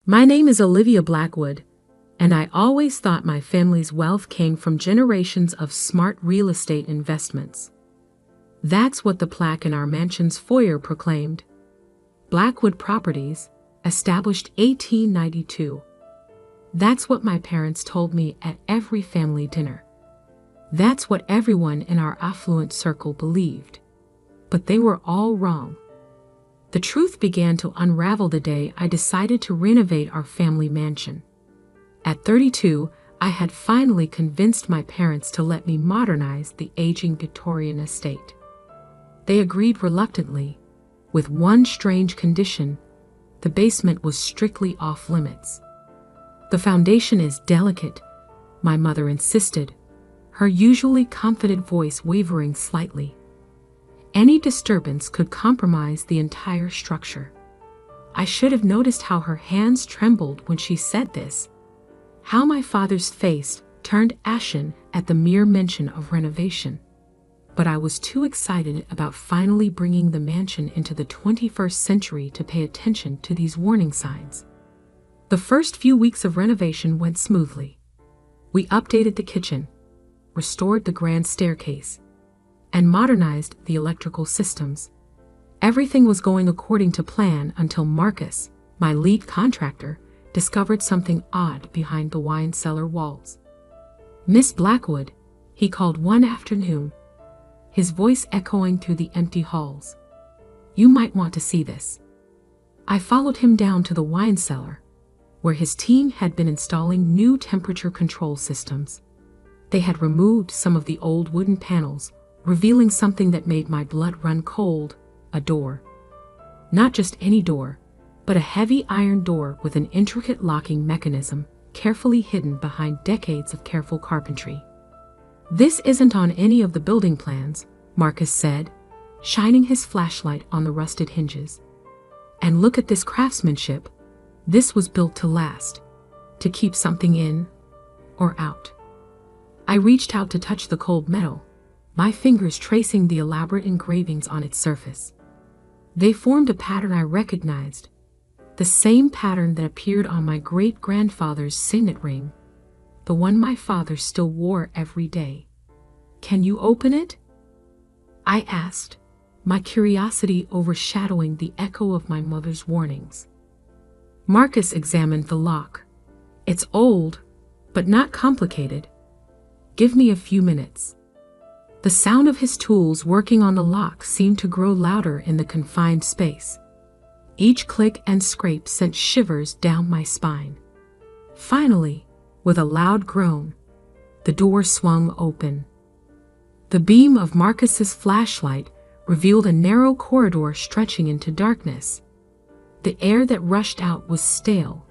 My name is Olivia Blackwood, and I always thought my family's wealth came from generations of smart real estate investments. That's what the plaque in our mansion's foyer proclaimed. Blackwood Properties, established 1892. That's what my parents told me at every family dinner. That's what everyone in our affluent circle believed. But they were all wrong. The truth began to unravel the day I decided to renovate our family mansion. At 32, I had finally convinced my parents to let me modernize the aging Victorian estate. They agreed reluctantly, with one strange condition: the basement was strictly off-limits. "The foundation is delicate," my mother insisted, her usually confident voice wavering slightly. Any disturbance could compromise the entire structure. I should have noticed how her hands trembled when she said this, how my father's face turned ashen at the mere mention of renovation. But I was too excited about finally bringing the mansion into the 21st century to pay attention to these warning signs. The first few weeks of renovation went smoothly. We updated the kitchen, restored the grand staircase, and modernized the electrical systems. Everything was going according to plan until Marcus, my lead contractor, discovered something odd behind the wine cellar walls. "Miss Blackwood," he called one afternoon, his voice echoing through the empty halls. "You might want to see this." I followed him down to the wine cellar, where his team had been installing new temperature control systems. They had removed some of the old wooden panels, revealing something that made my blood run cold: a door. Not just any door, but a heavy iron door with an intricate locking mechanism, carefully hidden behind decades of careful carpentry. "This isn't on any of the building plans," Marcus said, shining his flashlight on the rusted hinges. "And look at this craftsmanship. This was built to last, to keep something in or out." I reached out to touch the cold metal, my fingers tracing the elaborate engravings on its surface. They formed a pattern I recognized, the same pattern that appeared on my great-grandfather's signet ring, the one my father still wore every day. "Can you open it?" I asked, my curiosity overshadowing the echo of my mother's warnings. Marcus examined the lock. "It's old, but not complicated. Give me a few minutes." The sound of his tools working on the lock seemed to grow louder in the confined space. Each click and scrape sent shivers down my spine. Finally, with a loud groan, the door swung open. The beam of Marcus's flashlight revealed a narrow corridor stretching into darkness. The air that rushed out was stale,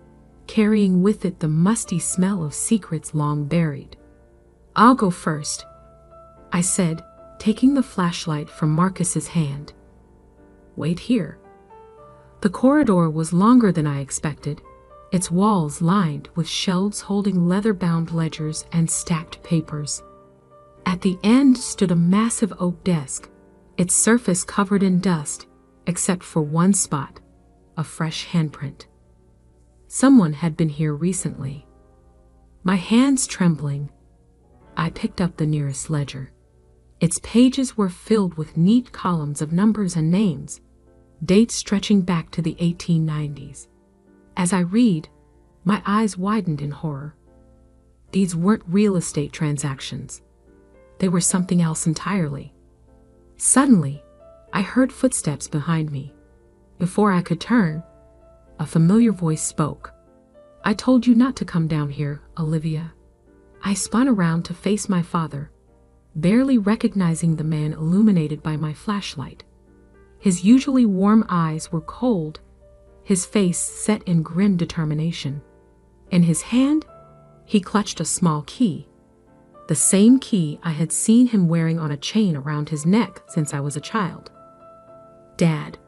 carrying with it the musty smell of secrets long buried. "I'll go first," I said, taking the flashlight from Marcus's hand. "Wait here." The corridor was longer than I expected, its walls lined with shelves holding leather-bound ledgers and stacked papers. At the end stood a massive oak desk, its surface covered in dust, except for one spot, a fresh handprint. Someone had been here recently. My hands trembling, I picked up the nearest ledger. Its pages were filled with neat columns of numbers and names, dates stretching back to the 1890s. As I read, my eyes widened in horror. These weren't real estate transactions. They were something else entirely. Suddenly, I heard footsteps behind me. Before I could turn, a familiar voice spoke. "I told you not to come down here, Olivia." I spun around to face my father, barely recognizing the man illuminated by my flashlight. His usually warm eyes were cold, his face set in grim determination. In his hand, he clutched a small key, the same key I had seen him wearing on a chain around his neck since I was a child. "Dad,"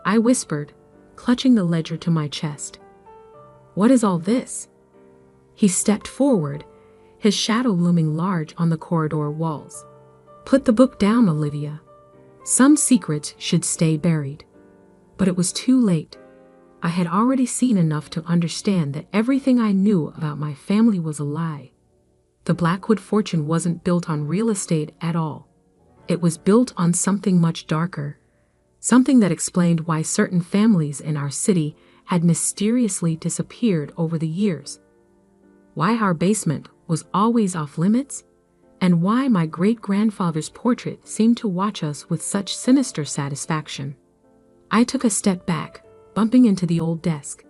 I whispered, clutching the ledger to my chest. "What is all this?" He stepped forward, his shadow looming large on the corridor walls. "Put the book down, Olivia. Some secrets should stay buried." But it was too late. I had already seen enough to understand that everything I knew about my family was a lie. The Blackwood fortune wasn't built on real estate at all. It was built on something much darker, something that explained why certain families in our city had mysteriously disappeared over the years, why our basement was always off limits, and why my great-grandfather's portrait seemed to watch us with such sinister satisfaction. I took a step back, bumping into the old desk.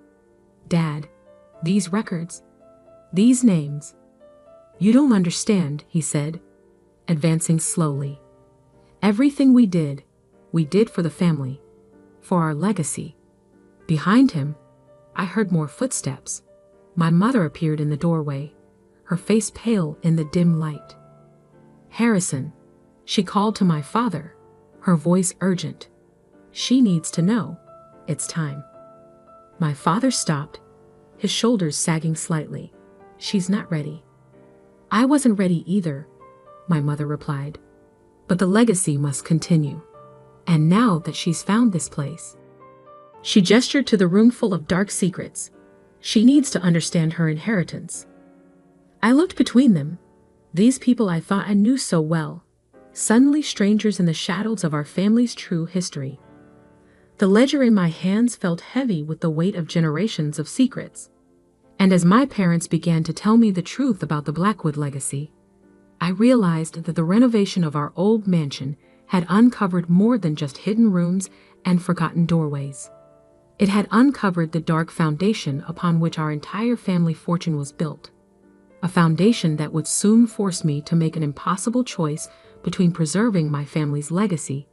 "Dad, these records, these names." "You don't understand," he said, advancing slowly. "Everything we did for the family, for our legacy." Behind him, I heard more footsteps. My mother appeared in the doorway, her face pale in the dim light. "Harrison," she called to my father, her voice urgent. "She needs to know. It's time." My father stopped, his shoulders sagging slightly. "She's not ready." "I wasn't ready either," my mother replied. "But the legacy must continue. And now that she's found this place," she gestured to the room full of dark secrets, "she needs to understand her inheritance." I looked between them, these people I thought I knew so well, suddenly strangers in the shadows of our family's true history. The ledger in my hands felt heavy with the weight of generations of secrets. And as my parents began to tell me the truth about the Blackwood legacy, I realized that the renovation of our old mansion had uncovered more than just hidden rooms and forgotten doorways. It had uncovered the dark foundation upon which our entire family fortune was built, a foundation that would soon force me to make an impossible choice between preserving my family's legacy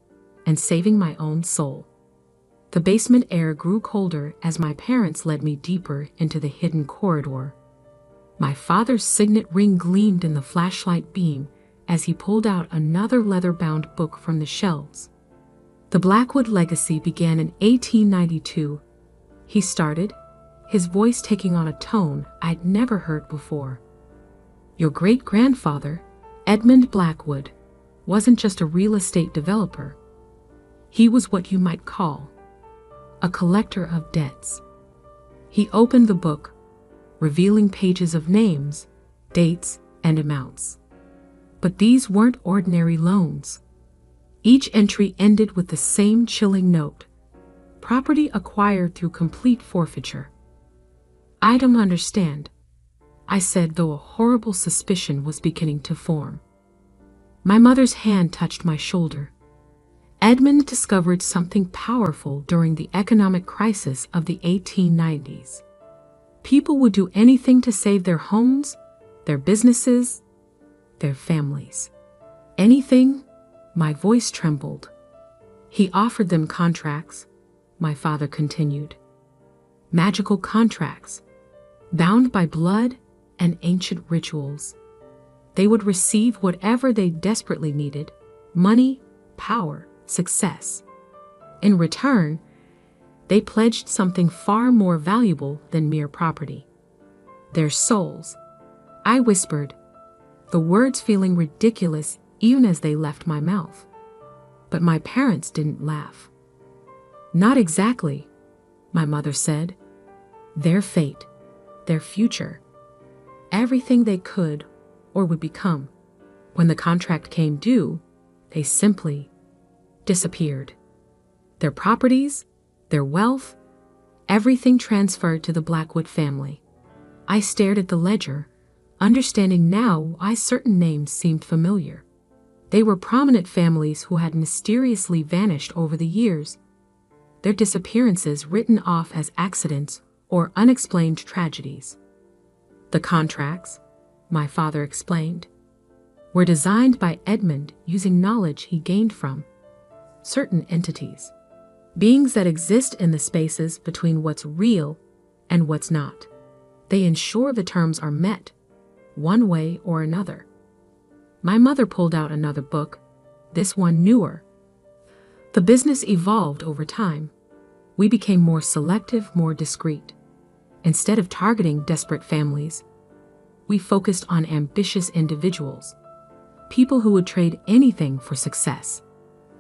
and saving my own soul. The basement air grew colder as my parents led me deeper into the hidden corridor. My father's signet ring gleamed in the flashlight beam as he pulled out another leather-bound book from the shelves. "The Blackwood legacy began in 1892, he started, his voice taking on a tone I'd never heard before. "Your great-grandfather, Edmund Blackwood, wasn't just a real estate developer. He was what you might call a collector of debts." He opened the book, revealing pages of names, dates, and amounts. But these weren't ordinary loans. Each entry ended with the same chilling note: property acquired through complete forfeiture. "I don't understand," I said, though a horrible suspicion was beginning to form. My mother's hand touched my shoulder. "Edmund discovered something powerful during the economic crisis of the 1890s. People would do anything to save their homes, their businesses, their families. Anything." My voice trembled. "He offered them contracts," my father continued. "Magical contracts, bound by blood and ancient rituals. They would receive whatever they desperately needed: money, power, success. In return, they pledged something far more valuable than mere property: their souls." I whispered, the words feeling ridiculous even as they left my mouth. But my parents didn't laugh. "Not exactly," my mother said. "Their fate, their future, everything they could or would become. When the contract came due, they simply disappeared. Their properties, their wealth, everything transferred to the Blackwood family." I stared at the ledger, understanding now why certain names seemed familiar. They were prominent families who had mysteriously vanished over the years, their disappearances written off as accidents or unexplained tragedies. "The contracts," my father explained, "were designed by Edmund using knowledge he gained from certain entities, beings that exist in the spaces between what's real and what's not. They ensure the terms are met, one way or another." My mother pulled out another book, this one newer. "The business evolved over time. We became more selective, more discreet. Instead of targeting desperate families, we focused on ambitious individuals, people who would trade anything for success,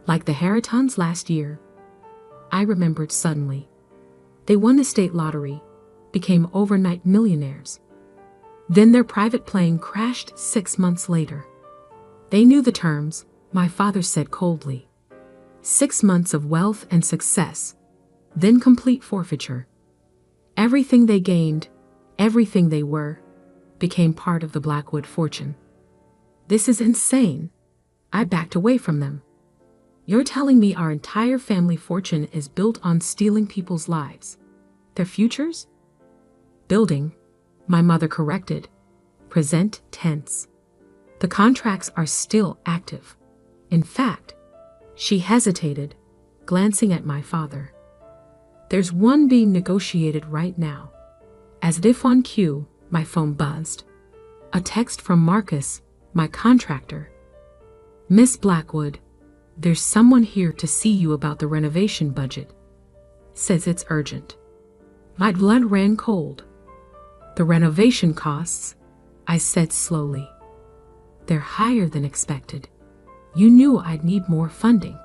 like the Harritons last year." I remembered suddenly. They won the state lottery, became overnight millionaires. Then their private plane crashed 6 months later. They knew the terms, my father said coldly. 6 months of wealth and success, then complete forfeiture. Everything they gained, everything they were, became part of the Blackwood fortune. This is insane. I backed away from them. You're telling me our entire family fortune is built on stealing people's lives? Their futures? Building, my mother corrected. Present tense. The contracts are still active. In fact, she hesitated, glancing at my father. There's one being negotiated right now. As if on cue, my phone buzzed. A text from Marcus, my contractor. Miss Blackwood, there's someone here to see you about the renovation budget. Says it's urgent. My blood ran cold. The renovation costs, I said slowly. They're higher than expected. You knew I'd need more funding.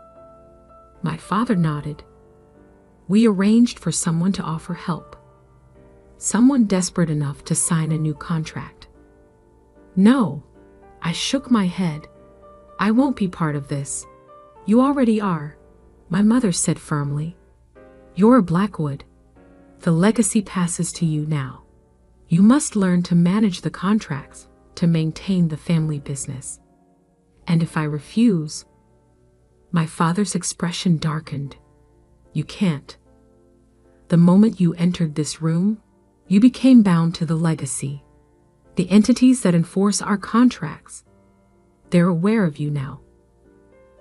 My father nodded. We arranged for someone to offer help. Someone desperate enough to sign a new contract. No, I shook my head. I won't be part of this. You already are, my mother said firmly. You're a Blackwood. The legacy passes to you now. You must learn to manage the contracts, to maintain the family business. And if I refuse, my father's expression darkened. You can't. The moment you entered this room, you became bound to the legacy. The entities that enforce our contracts. They're aware of you now.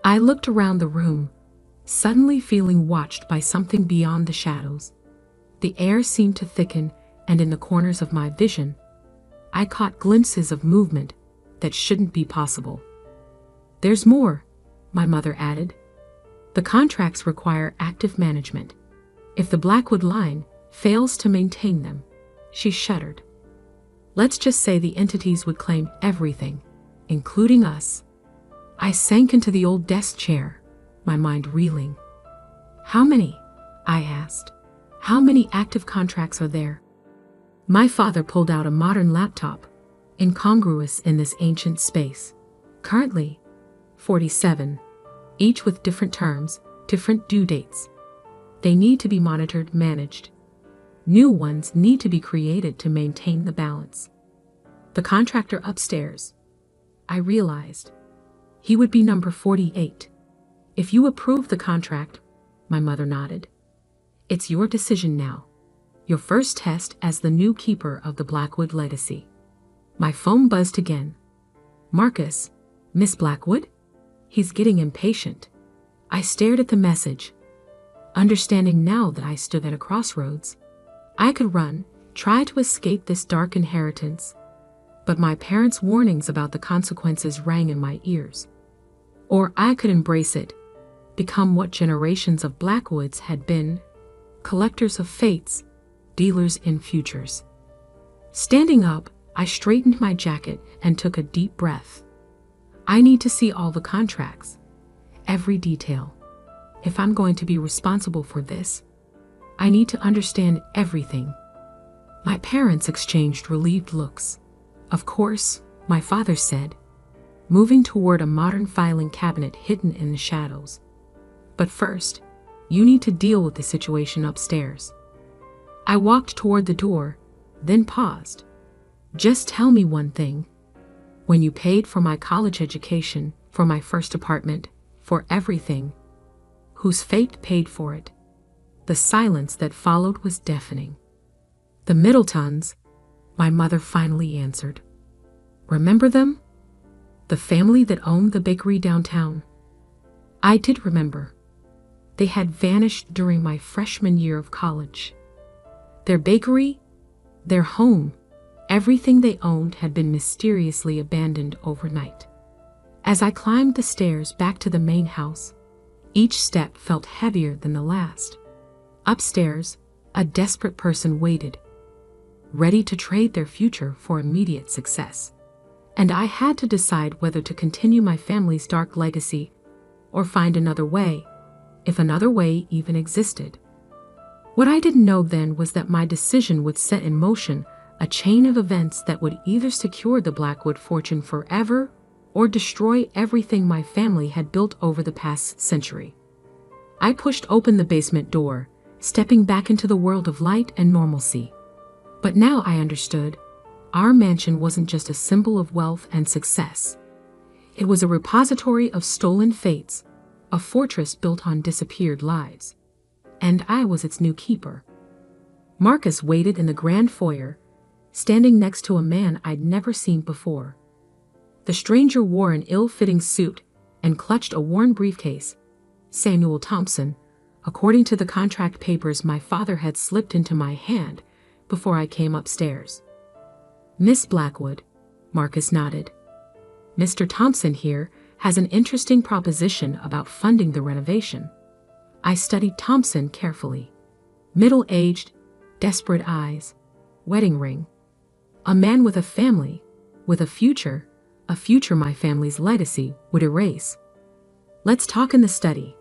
I looked around the room, suddenly feeling watched by something beyond the shadows. The air seemed to thicken, and in the corners of my vision, I caught glimpses of movement that shouldn't be possible. There's more, my mother added. The contracts require active management. If the Blackwood line fails to maintain them, she shuddered. Let's just say the entities would claim everything, including us. I sank into the old desk chair, my mind reeling. How many? I asked. How many active contracts are there? My father pulled out a modern laptop, incongruous in this ancient space. Currently, 47, each with different terms, different due dates. They need to be monitored, managed. New ones need to be created to maintain the balance. The contractor upstairs, I realized, he would be number 48. If you approve the contract, my mother nodded. It's your decision now. Your first test as the new keeper of the Blackwood legacy. My phone buzzed again. Marcus, Miss Blackwood? He's getting impatient. I stared at the message, understanding now that I stood at a crossroads. I could run, try to escape this dark inheritance, but my parents' warnings about the consequences rang in my ears. Or I could embrace it, become what generations of Blackwoods had been, collectors of fates, dealers in futures. Standing up, I straightened my jacket and took a deep breath. I need to see all the contracts, every detail. If I'm going to be responsible for this, I need to understand everything. My parents exchanged relieved looks. Of course, my father said, moving toward a modern filing cabinet hidden in the shadows. But first, you need to deal with the situation upstairs. I walked toward the door, then paused. Just tell me one thing. When you paid for my college education, for my first apartment, for everything, whose fate paid for it? The silence that followed was deafening. The Middletons, my mother finally answered. Remember them? The family that owned the bakery downtown. I did remember. They had vanished during my freshman year of college. Their bakery, their home, everything they owned had been mysteriously abandoned overnight. As I climbed the stairs back to the main house, each step felt heavier than the last. Upstairs, a desperate person waited, ready to trade their future for immediate success. And I had to decide whether to continue my family's dark legacy or find another way, if another way even existed. What I didn't know then was that my decision would set in motion a chain of events that would either secure the Blackwood fortune forever or destroy everything my family had built over the past century. I pushed open the basement door, stepping back into the world of light and normalcy. But now I understood. Our mansion wasn't just a symbol of wealth and success. It was a repository of stolen fates, a fortress built on disappeared lives. And I was its new keeper. Marcus waited in the grand foyer, standing next to a man I'd never seen before. The stranger wore an ill-fitting suit and clutched a worn briefcase. Samuel Thompson, according to the contract papers my father had slipped into my hand before I came upstairs. Miss Blackwood, Marcus nodded. Mr. Thompson here has an interesting proposition about funding the renovation. I studied Thompson carefully. Middle-aged, desperate eyes, wedding ring. A man with a family, with a future my family's legacy would erase. Let's talk in the study,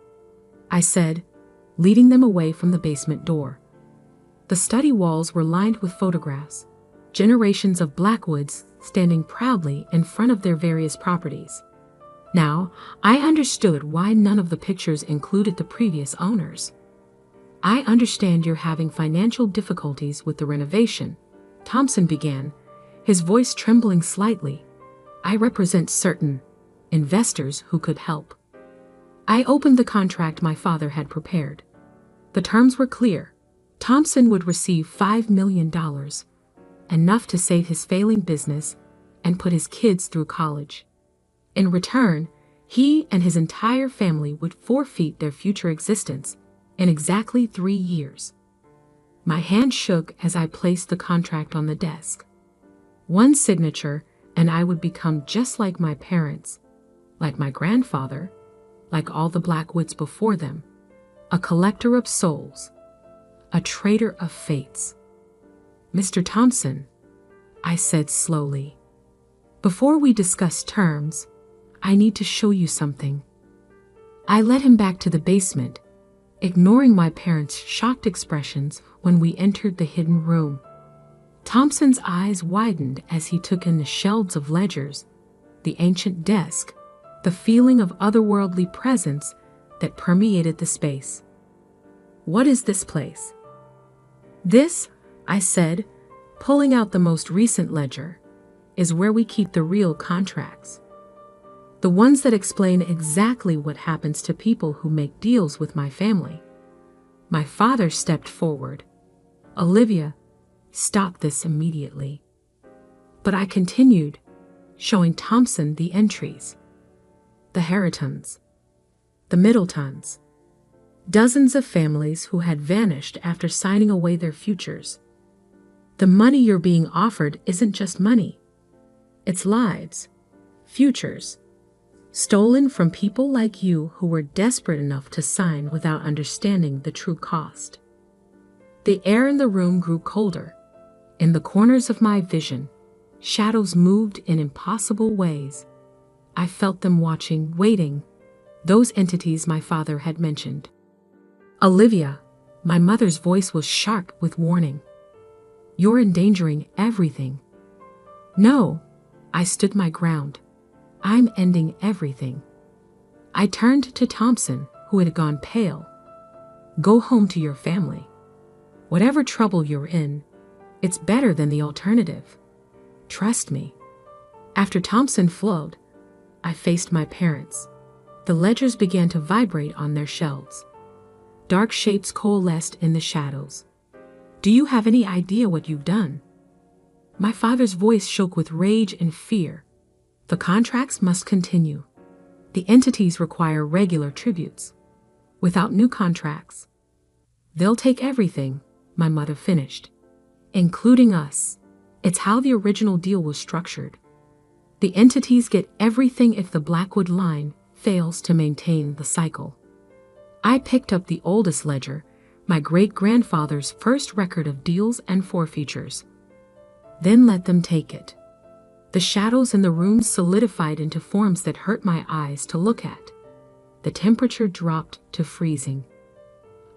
I said, leading them away from the basement door. The study walls were lined with photographs, generations of Blackwoods standing proudly in front of their various properties. Now, I understood why none of the pictures included the previous owners. I understand you're having financial difficulties with the renovation, Thompson began, his voice trembling slightly. I represent certain investors who could help. I opened the contract my father had prepared. The terms were clear. Thompson would receive $5 million, enough to save his failing business and put his kids through college. In return, he and his entire family would forfeit their future existence in exactly 3 years. My hand shook as I placed the contract on the desk. One signature, and I would become just like my parents, like my grandfather, like all the Blackwoods before them, a collector of souls, a trader of fates. Mr. Thompson, I said slowly, before we discuss terms, I need to show you something. I led him back to the basement, ignoring my parents' shocked expressions when we entered the hidden room. Thompson's eyes widened as he took in the shelves of ledgers, the ancient desk, the feeling of otherworldly presence that permeated the space. What is this place? This, I said, pulling out the most recent ledger, is where we keep the real contracts. The ones that explain exactly what happens to people who make deals with my family. My father stepped forward. Olivia, stop this immediately. But I continued, showing Thompson the entries. The Harringtons, the Middletons, dozens of families who had vanished after signing away their futures. The money you're being offered isn't just money. It's lives, futures, stolen from people like you who were desperate enough to sign without understanding the true cost. The air in the room grew colder. In the corners of my vision, shadows moved in impossible ways. I felt them watching, waiting, those entities my father had mentioned. Olivia, my mother's voice was sharp with warning. You're endangering everything. No, I stood my ground. I'm ending everything. I turned to Thompson, who had gone pale. Go home to your family. Whatever trouble you're in, it's better than the alternative. Trust me. After Thompson flowed, I faced my parents. The ledgers began to vibrate on their shelves. Dark shapes coalesced in the shadows. Do you have any idea what you've done? My father's voice shook with rage and fear. The contracts must continue. The entities require regular tributes. Without new contracts, they'll take everything, my mother finished. Including us. It's how the original deal was structured. The entities get everything if the Blackwood line fails to maintain the cycle. I picked up the oldest ledger, my great-grandfather's first record of deals and forfeitures. Then let them take it. The shadows in the room solidified into forms that hurt my eyes to look at. The temperature dropped to freezing.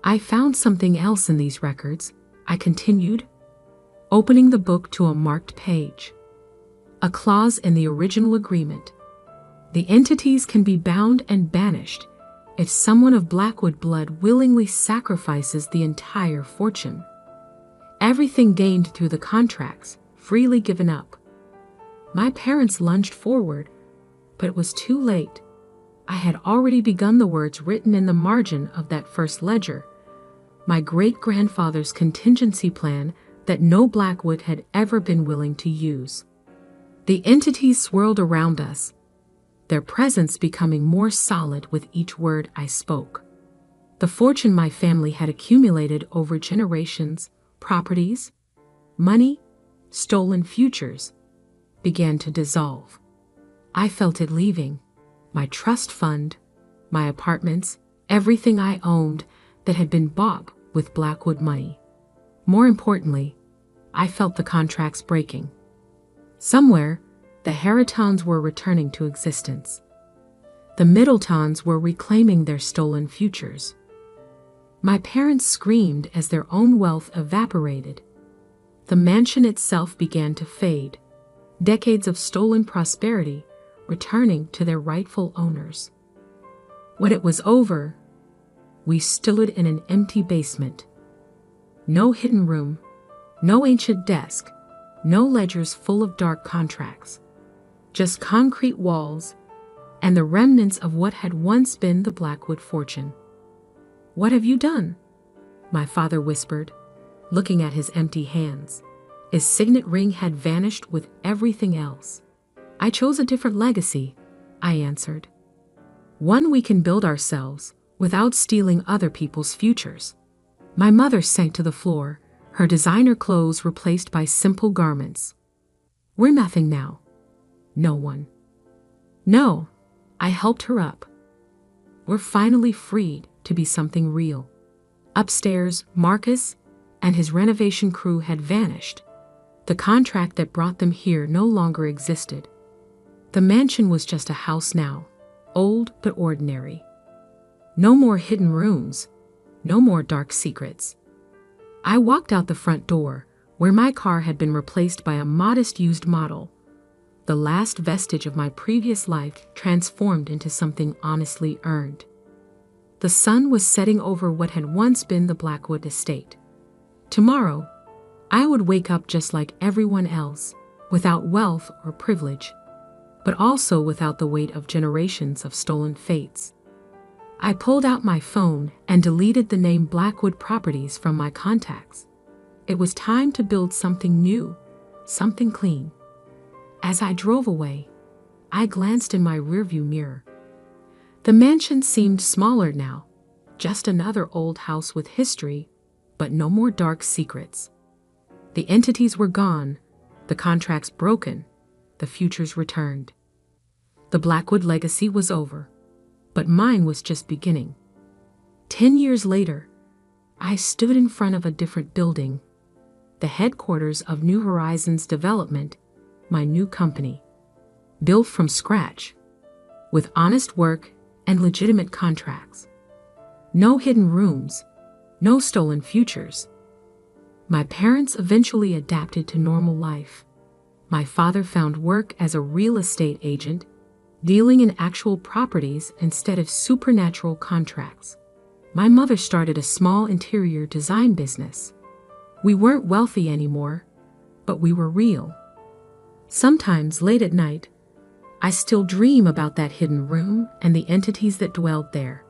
I found something else in these records, I continued, opening the book to a marked page. A clause in the original agreement. The entities can be bound and banished if someone of Blackwood blood willingly sacrifices the entire fortune. Everything gained through the contracts, freely given up. My parents lunged forward, but it was too late. I had already begun the words written in the margin of that first ledger, my great-grandfather's contingency plan that no Blackwood had ever been willing to use. The entities swirled around us, their presence becoming more solid with each word I spoke. The fortune my family had accumulated over generations, properties, money, stolen futures, began to dissolve. I felt it leaving. My trust fund, my apartments, everything I owned that had been bought with Blackwood money. More importantly, I felt the contracts breaking. Somewhere, the Harringtons were returning to existence. The Middletons were reclaiming their stolen futures. My parents screamed as their own wealth evaporated. The mansion itself began to fade, decades of stolen prosperity returning to their rightful owners. When it was over, we stood in an empty basement. No hidden room, no ancient desk, no ledgers full of dark contracts. Just concrete walls and the remnants of what had once been the Blackwood fortune. "What have you done?" my father whispered, looking at his empty hands. His signet ring had vanished with everything else. "I chose a different legacy," I answered. "One we can build ourselves without stealing other people's futures." My mother sank to the floor, her designer clothes replaced by simple garments. "We're nothing now." "No one." "No," I helped her up. "We're finally freed to be something real." Upstairs, Marcus and his renovation crew had vanished. The contract that brought them here no longer existed. The mansion was just a house now, old but ordinary. No more hidden rooms, no more dark secrets. I walked out the front door, where my car had been replaced by a modest used model, the last vestige of my previous life transformed into something honestly earned. The sun was setting over what had once been the Blackwood estate. Tomorrow, I would wake up just like everyone else, without wealth or privilege, but also without the weight of generations of stolen fates. I pulled out my phone and deleted the name Blackwood Properties from my contacts. It was time to build something new, something clean. As I drove away, I glanced in my rearview mirror. The mansion seemed smaller now, just another old house with history, but no more dark secrets. The entities were gone, the contracts broken, the futures returned. The Blackwood legacy was over, but mine was just beginning. 10 years later, I stood in front of a different building, the headquarters of New Horizons Development, my new company, built from scratch, with honest work and legitimate contracts. No hidden rooms, no stolen futures. My parents eventually adapted to normal life. My father found work as a real estate agent, dealing in actual properties instead of supernatural contracts. My mother started a small interior design business. We weren't wealthy anymore, but we were real. Sometimes late at night, I still dream about that hidden room and the entities that dwelled there.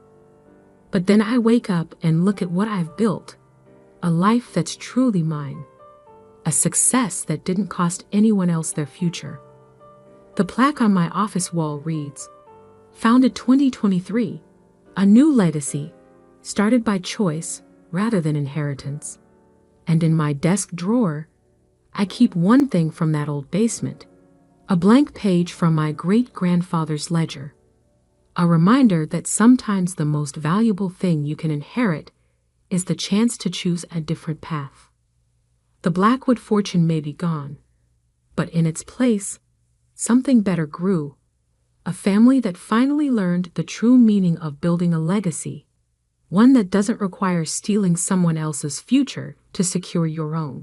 But then I wake up and look at what I've built, a life that's truly mine, a success that didn't cost anyone else their future. The plaque on my office wall reads, "Founded 2023, a new legacy, started by choice rather than inheritance." And in my desk drawer, I keep one thing from that old basement, a blank page from my great-grandfather's ledger, a reminder that sometimes the most valuable thing you can inherit is the chance to choose a different path. The Blackwood fortune may be gone, but in its place, something better grew, a family that finally learned the true meaning of building a legacy, one that doesn't require stealing someone else's future to secure your own.